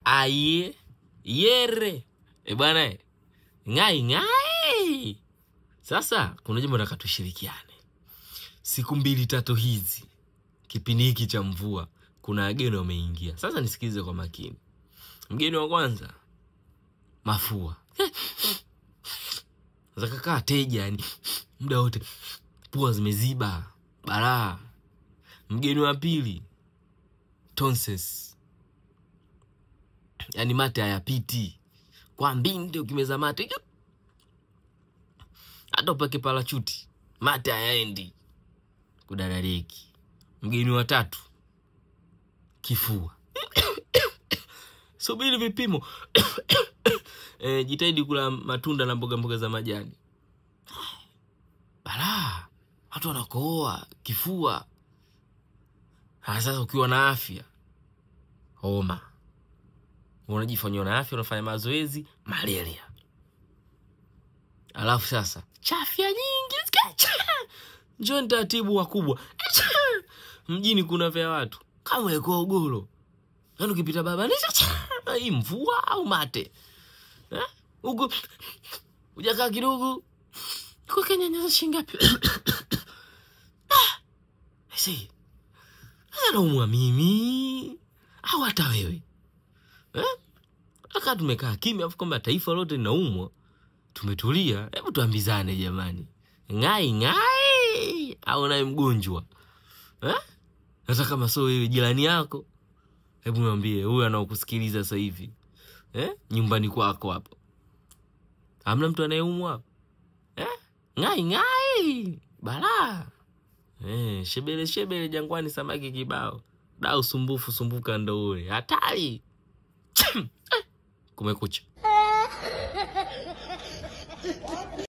Aye. Yere. Bwana. Ngai. Sasa kuna jambo nataka tushirikiane. Siku 2-3 hizi kipindi hiki cha mvua kuna wageni wameingia. Sasa nisikilize kwa makini. Mgeni wa kwanza mafua. Sasa kaka teja yani muda wote pua zimeziba balaa. Mgeni wa pili tonsils. Yani mate hayapiti. Kwa mbinde ukimeza mate hata upake parachuti mate hayaendi kudadareki. Mgeni wa tatu kifua. Subiri vipimo. Jitahidi kula matunda na mboga za majani. Balaa, watu wanakohoa kifua. Sasa ukiwa na afya homa, unajifanyia na afya, unafanya mazoezi, malaria. Alafu sasa chafya nyingi. Njoo taratibu wakubwa. Mjini kuna vya watu kama yuko Ugolo. Yaani ukipita baba ni hii mvua au mate. Huko ujakaa kidogo. Kwa Kenya nyanya shingapi? Si. Anaumwa mimi au hata wewe? Aka tumekaa kimya afu kwamba taifa lote linaumwa. Tumetulia. Hebu tuambizane jamani. Ngai au naye mgonjwa? Hata kama sio wewe jirani yako. Hebu mwambie huyu anaokusikiliza sasa hivi. Nyumbani kwako hapo. Hamna mtu anayeumwa? Ngai. Balaa. Shebele jangwani samaki kibao. Dau sumbuka ndo ule. Hatari. Kumekucha.